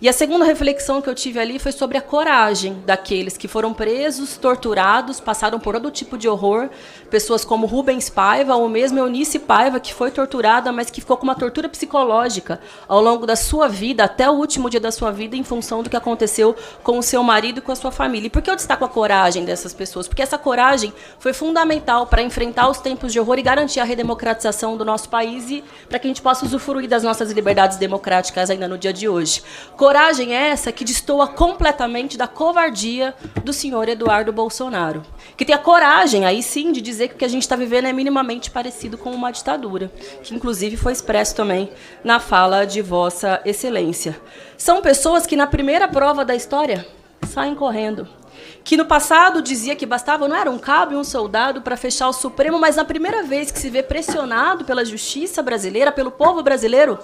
E a segunda reflexão que eu tive ali foi sobre a coragem daqueles que foram presos, torturados, passaram por todo tipo de horror, pessoas como Rubens Paiva, ou mesmo Eunice Paiva, que foi torturada, mas que ficou com uma tortura psicológica ao longo da sua vida, até o último dia da sua vida, em função do que aconteceu com o seu marido e com a sua família. E por que eu destaco a coragem dessas pessoas? Porque essa coragem foi fundamental para enfrentar os tempos de horror e garantir a redemocratização do nosso país e para que a gente possa usufruir das nossas liberdades democráticas ainda no dia de hoje. Coragem essa que destoa completamente da covardia do senhor Eduardo Bolsonaro, que tem a coragem, aí sim, de dizer que o que a gente está vivendo é minimamente parecido com uma ditadura, que inclusive foi expresso também na fala de Vossa Excelência. São pessoas que na primeira prova da história saem correndo, que no passado dizia que bastava, não era um cabo e um soldado para fechar o Supremo, mas na primeira vez que se vê pressionado pela justiça brasileira, pelo povo brasileiro,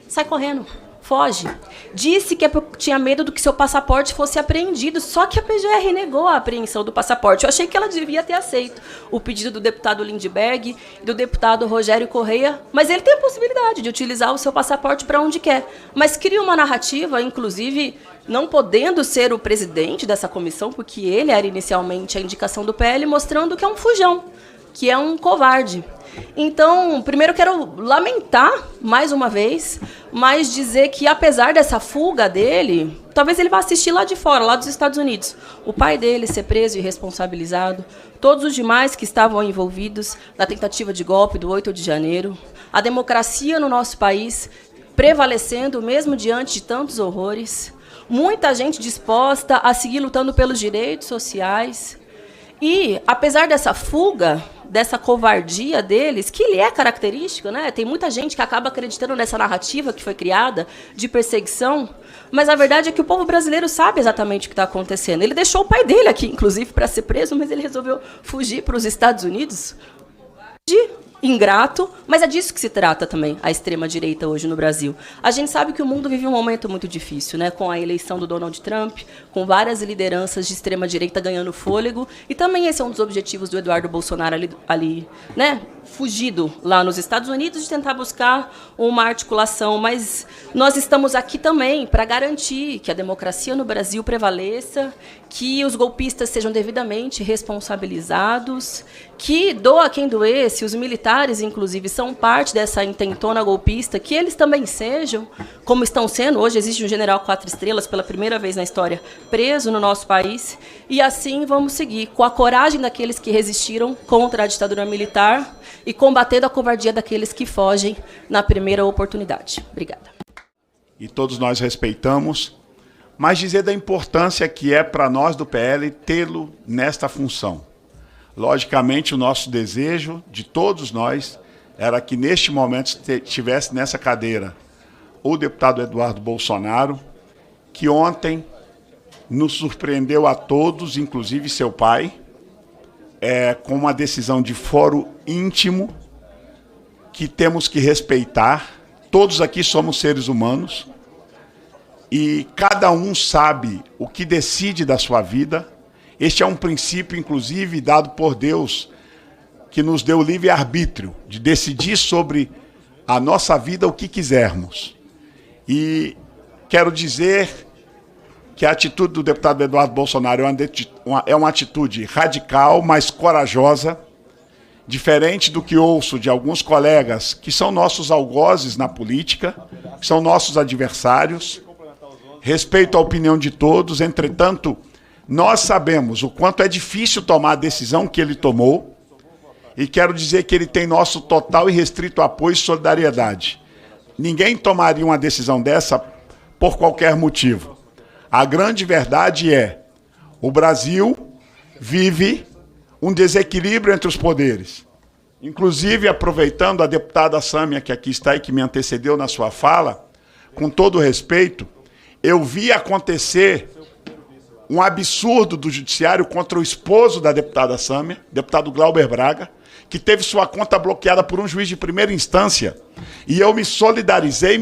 sai correndo. Foge. Disse que tinha medo do que seu passaporte fosse apreendido, só que a PGR negou a apreensão do passaporte. Eu achei que ela devia ter aceito o pedido do deputado Lindbergh e do deputado Rogério Correia, mas ele tem a possibilidade de utilizar o seu passaporte para onde quer. Mas cria uma narrativa, inclusive não podendo ser o presidente dessa comissão, porque ele era inicialmente a indicação do PL, mostrando que é um fujão, que é um covarde. Então, primeiro quero lamentar, mais uma vez, mas dizer que, apesar dessa fuga dele, talvez ele vá assistir lá de fora, lá dos Estados Unidos, o pai dele ser preso e responsabilizado, todos os demais que estavam envolvidos na tentativa de golpe do 8 de janeiro, a democracia no nosso país prevalecendo, mesmo diante de tantos horrores, muita gente disposta a seguir lutando pelos direitos sociais. E, apesar dessa fuga, dessa covardia deles, que lhe é característica, né? Tem muita gente que acaba acreditando nessa narrativa que foi criada de perseguição, mas a verdade é que o povo brasileiro sabe exatamente o que está acontecendo. Ele deixou o pai dele aqui, inclusive, para ser preso, mas ele resolveu fugir para os Estados Unidos. Ingrato, mas é disso que se trata também a extrema-direita hoje no Brasil. A gente sabe que o mundo vive um momento muito difícil, né, com a eleição do Donald Trump, com várias lideranças de extrema-direita ganhando fôlego, e também esse é um dos objetivos do Eduardo Bolsonaro ali, né, fugido lá nos Estados Unidos, de tentar buscar uma articulação, mas nós estamos aqui também para garantir que a democracia no Brasil prevaleça, que os golpistas sejam devidamente responsabilizados, que doa quem doer, se os militares, inclusive, são parte dessa intentona golpista, que eles também sejam, como estão sendo. Hoje existe um general 4 estrelas, pela primeira vez na história, preso no nosso país, e assim vamos seguir, com a coragem daqueles que resistiram contra a ditadura militar e combatendo a covardia daqueles que fogem na primeira oportunidade. Obrigada. E todos nós respeitamos, mas dizer da importância que é para nós do PL tê-lo nesta função. Logicamente, o nosso desejo de todos nós era que neste momento estivesse nessa cadeira o deputado Eduardo Bolsonaro, que ontem nos surpreendeu a todos, inclusive seu pai, com uma decisão de fórum íntimo que temos que respeitar. Todos aqui somos seres humanos e cada um sabe o que decide da sua vida. Este é um princípio, inclusive, dado por Deus, que nos deu o livre-arbítrio de decidir sobre a nossa vida o que quisermos. E quero dizer que a atitude do deputado Eduardo Bolsonaro é uma atitude radical, mas corajosa, diferente do que ouço de alguns colegas que são nossos algozes na política, que são nossos adversários. Respeito a opinião de todos, entretanto, nós sabemos o quanto é difícil tomar a decisão que ele tomou e quero dizer que ele tem nosso total e restrito apoio e solidariedade. Ninguém tomaria uma decisão dessa por qualquer motivo. A grande verdade é, o Brasil vive um desequilíbrio entre os poderes. Inclusive, aproveitando a deputada Sâmia, que aqui está e que me antecedeu na sua fala, com todo respeito, eu vi acontecer um absurdo do judiciário contra o esposo da deputada Sâmia, deputado Glauber Braga, que teve sua conta bloqueada por um juiz de primeira instância. E eu me solidarizei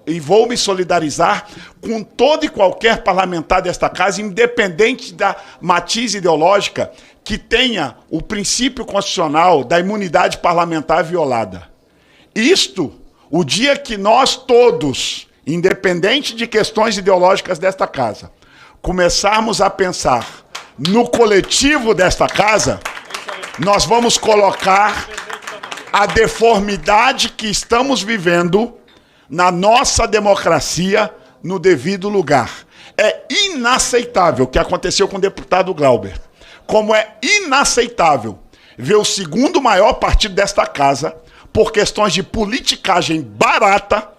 e vou me solidarizar com todo e qualquer parlamentar desta casa, independente da matiz ideológica, que tenha o princípio constitucional da imunidade parlamentar violada. Isto, o dia que nós todos, independente de questões ideológicas desta casa, começarmos a pensar no coletivo desta casa, nós vamos colocar a deformidade que estamos vivendo na nossa democracia no devido lugar. É inaceitável o que aconteceu com o deputado Glauber. Como é inaceitável ver o segundo maior partido desta casa, por questões de politicagem barata,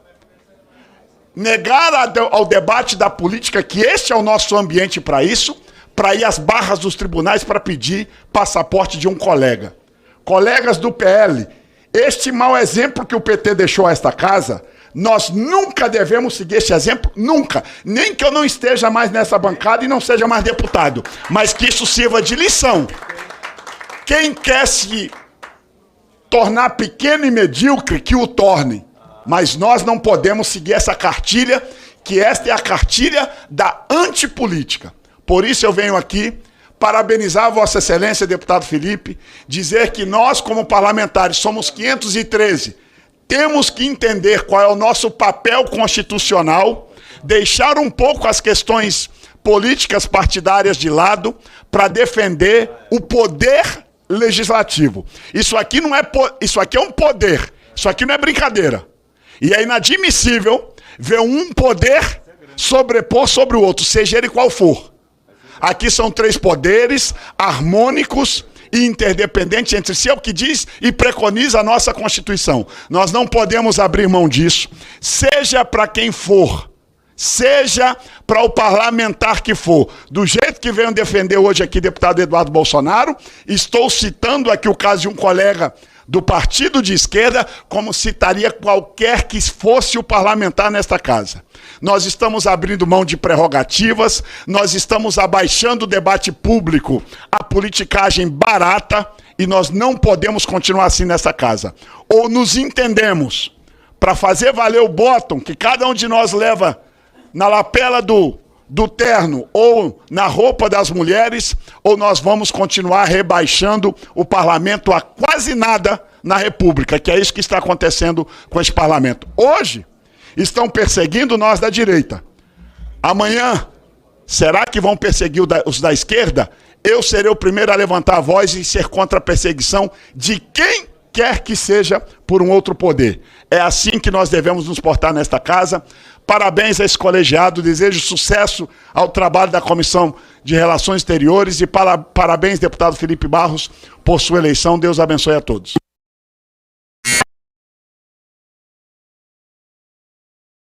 negar ao debate da política, que este é o nosso ambiente para isso, para ir às barras dos tribunais para pedir passaporte de um colega. Colegas do PL, este mau exemplo que o PT deixou a esta casa, nós nunca devemos seguir este exemplo, nunca. Nem que eu não esteja mais nessa bancada e não seja mais deputado, mas que isso sirva de lição. Quem quer se tornar pequeno e medíocre, que o torne. Mas nós não podemos seguir essa cartilha, que esta é a cartilha da antipolítica. Por isso eu venho aqui parabenizar a Vossa Excelência, deputado Felipe, dizer que nós, como parlamentares, somos 513, temos que entender qual é o nosso papel constitucional, deixar um pouco as questões políticas partidárias de lado para defender o poder legislativo. Isso aqui não é isso aqui é um poder. Isso aqui não é brincadeira. E é inadmissível ver um poder sobrepor sobre o outro, seja ele qual for. Aqui são 3 poderes harmônicos e interdependentes entre si, é o que diz e preconiza a nossa Constituição. Nós não podemos abrir mão disso, seja para quem for, seja para o parlamentar que for. Do jeito que venho defender hoje aqui deputado Eduardo Bolsonaro, estou citando aqui o caso de um colega do partido de esquerda, como citaria qualquer que fosse o parlamentar nesta casa. Nós estamos abrindo mão de prerrogativas, nós estamos abaixando o debate público, a politicagem barata, e nós não podemos continuar assim nessa casa. Ou nos entendemos para fazer valer o bottom que cada um de nós leva na lapela do terno ou na roupa das mulheres, ou nós vamos continuar rebaixando o parlamento a quase nada na República, que é isso que está acontecendo com esse parlamento. Hoje, estão perseguindo nós da direita. Amanhã, será que vão perseguir os da esquerda? Eu serei o primeiro a levantar a voz e ser contra a perseguição de quem quer que seja por um outro poder. É assim que nós devemos nos portar nesta casa. Parabéns a esse colegiado, desejo sucesso ao trabalho da Comissão de Relações Exteriores e parabéns, deputado Felipe Barros, por sua eleição. Deus abençoe a todos.